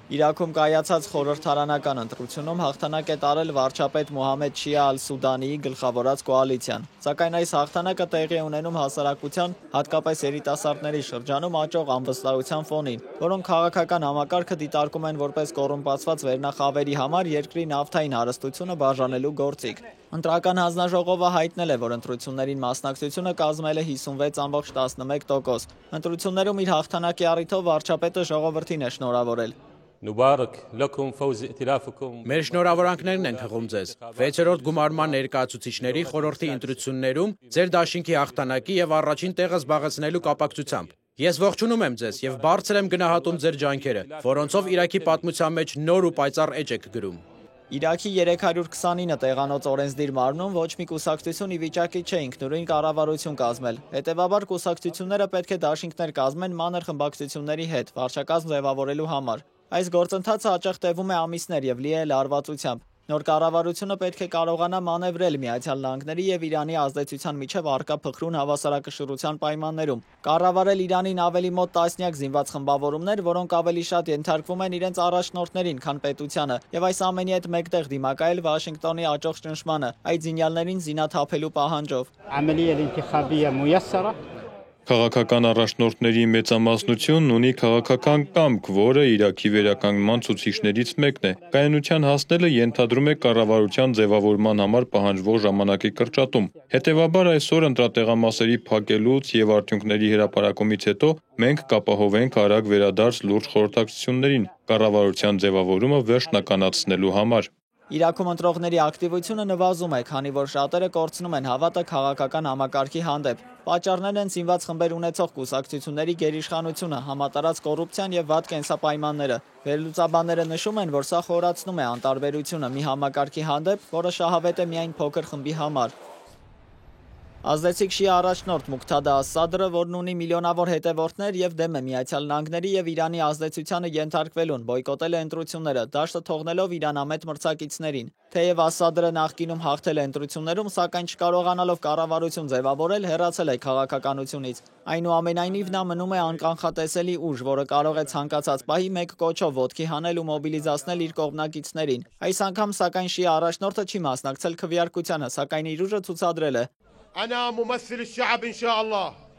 Իրաքում կայացած խորհրդարանական ընտրությունում հաղթանակ է տարել վարչապետ Մոհամեդ Շիա ալ-Սուդանիի գլխավորած կոալիցիան, սակայն այս հաղթանակը տեղի է ունենում հասարակության, հատկապես երիտասարդների շրջանում աճող անվստահության ֆոնին, որոնք քաղաքական համակարգը դիտարկում են որպես կոռումպացված վերնախավերի համար երկրի նավթային հարստությունը բաժանելու գործիք։ Ընտրական հանձնաժողովը հայտնել է, որ ընտրություններին մասնակցությունը կազմել է 56.11%։ Ընտրություններում իր հաղթանակի առիթով վարչապետը ժողովրդին է շնորհավորել։ Մեր շնորհավորանքներն ենք հղում ձեզ 6-րդ գումարման ներկայացուցիչների խորհրդի ընտրություններում ձեր դաշինքի հաղթանակի եւ առաջին տեղը զբաղեցնելու կապակցությամբ։ Ես ողջունում եմ ձեզ եւ բարձր եմ գնահատում ձեր ջանքերը, որոնցով Իրաքի պատմության մեջ նոր ու պայծառ էջ եք գրում։ Իրաքի 329 տեղանոց օրենսդիր մարմնում ոչ մի կուսակցություն ի վիճակի չէ ինքնուրույն կառավարություն կազմել։ Հետևաբար կուսակցությունները պետք է դաշինքներ կազմեն մանր խմբակցությունների հետ վարչակազմ ձևավորելու համար։ Այս գործընթացը հաճախ տևում է ամիսներ եւ լի է լարվածությամբ։ Նոր կառավարությունը պետք է կարողանա մանևրել Միացյալ Նահանգների եւ Իրանի ազդեցության միջև առկա փխրուն հավասարակշռության պայմաններում, կառավարել Իրանին ավելի մոտ տասնյակ զինված խմբավորումներ, որոնք ավելի շատ ենթարկվում են իրենց առաջնորդներին, քան պետությանը, եւ այս ամենի հետ մեկտեղ դիմակայել Վաշինգտոնի աճող ճնշմանը, այդ զինյալներին զինաթափելու պահանջով։ Քաղաքական առաջնորդների մեծամասնությունն ունի քաղաքական կամք, որը Իրաքի վերականգնման ցուցիչներից մեկն է։ Կայունության հասնելը ենթադրում է կառավարության ձևավորման համար պահանջվող ժամանակի կրճատում։ Հետևաբար այսօր ընտրատեղամասերի փակելուց եւ արդյունքների հրապարակումից հետո մենք կապահովենք արագ վերադարձ լուրջ խորհրդակցություններին կառավարության ձևավորումը վերջնականացնելու համար։ Իրաքում ընտրողների ակտիվությունը նվազում է, քանի որ շատերը կորցնում են հավատը քաղաքական համակարգի հանդեպ։ Պատճառներն են զինված խմբեր ունեցող կուսակցությունների գերիշխանությունը, համատարած կոռուպցիան եւ վատ կենսապայմանները։ Վերլուծաբանները նշում են, որ սա խորացնում է անտարբերությունը մի համակարգի հանդեպ, որը շահավետ է միայն փոքր խմբի համար։ Ազդեցիկ շիա առաջնորդ Մուկթադա Աս-Սադրը, որն ունի միլիոնավոր հետևորդներ եւ դեմ է Միացյալ Նահանգների եւ Իրանի ազդեցությանը ենթարկվելուն, բոյկոտել է ընտրությունները, դաշտը թողնելով իրանամետ մրցակիցներին։ Թեև Աս-Սադրը նախկինում հաղթել է ընտրություններում, սակայն չկարողանալով կառավարություն ձևավորել, հեռացել է քաղաքականությունից։ Այնուամենայնիվ նա մնում է անկանխատեսելի ուժ, որը կարող է ցանկացած պահի մեկ կոչով ոտքի հանել ու մոբիլիզացնել իր կողմնակիցներին։ Այս անգամ սակայն շիա առաջնորդը չի մասնակցել քվեարկությանը, սակայն իր ուժը ցուցադրել է։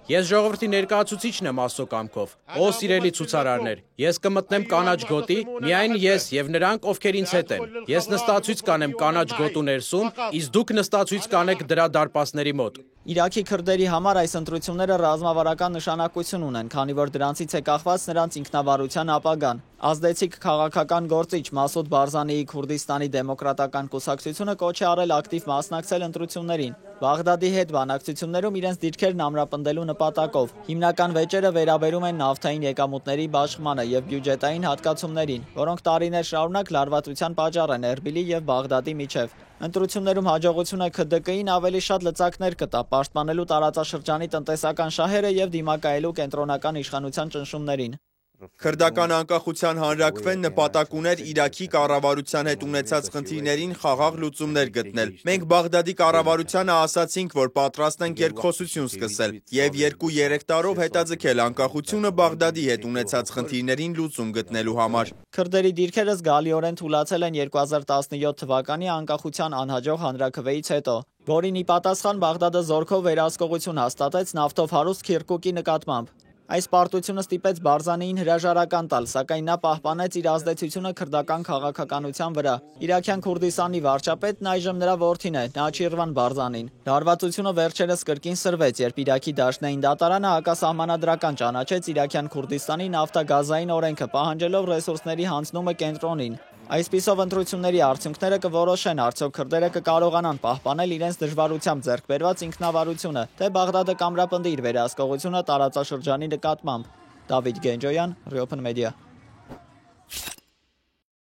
Ես ժողովրդի ներկայացուցիչն եմ Աստծո կամքով։ Ո սիրելի ցուցարարներ, ես կմտնեմ կանաչ գոտի, միայն ես եւ նրանք, ովքեր ինձ հետ են։ Ես նստացույց կանեմ կանաչ գոտու ներսում, իսկ դուք նստացույց կանեք դրա դարպասների մոտ։ Իրաքի քրդերի համար այս ընտրությունները ռազմավարական նշանակություն ունեն, քանի որ դրանցից է կախված նրանց ինքնավարության ապագան։ Ազդեցիկ քաղաքական գործիչ Մասուդ Բարզանիի Քուրդիստանի դեմոկրատական կուսակցությունը կոչ է արել ակտիվ մասնակցել ընտրություններին։ Բաղդադի հետ բանակցություններում իրենց դիրքերն ամրապնդելու նպատակով։ Հիմնական վեճերը վերաբերում են նավթային եկամուտների բաշխմանը եւ բյուջետային հատկացումներին, որոնք տարիներ շարունակ լարվածության պատճառ են Էրբիլի եւ Բաղդադի միջև։ Ընտրություններում հաջողությունը ՔԴԿ-ին ավելի շատ լծակներ կտա, պաշտպանելու տարածաշրջանի տնտեսական շահերը եւ դիմակայելու կենտրոնական իշխանության ճնշումներին։ Քրդական անկախության հանրաքվեն նպատակ ուներ Իրաքի կառավարության հետ ունեցած խնդիրներին խաղաղ լուծումներ գտնել։ Մենք Բաղդադի կառավարությանը ասացինք, որ պատրաստ ենք երկխոսություն սկսել եւ 2-3 տարով հետաձգել անկախությունը Բաղդադի հետ ունեցած խնդիրներին լուծում գտնելու համար։ Քրդերի դիրքերը զգալիորեն թուլացել են 2017 թվականի անկախության անհաջող հանրաքվեից հետո, որին ի պատասխան Բաղդադը զորքով վերահսկողություն հաստատեց նավթով հարուստ Քիրկուկի նկատմամբ։ Այս պարտությունը ստիպեց Բարզանիին հրաժարական տալ, սակայն նա պահպանեց իր ազդեցությունը քրդական քաղաքականության վրա։ Իրաքյան Քուրդիստանի վարչապետն այժմ նրա որդին է, Նաչիրվան Բարզանին։ Լարվածությունը վերջերս կրկին սրվեց, երբ Իրաքի դաշնային դատարանը հակասահմանադրական ճանաչեց Իրաքյան Քուրդիստանի նավթագազային օրենքը, պահանջելով ռեսուրսների հանձնումը կենտրոնին։ Այսպիսով ընտրությունների արդյունքները կորոշեն, արդյոք քրդերը կկարողանան պահպանել իրենց դժվարությամբ ձեռք բերված ինքնավարությունը, թե Բաղդադը կամրապնդի իր վերահսկողությունը տարածաշրջանի նկատմամբ։ Դավիթ Գենջոյան, Open Media։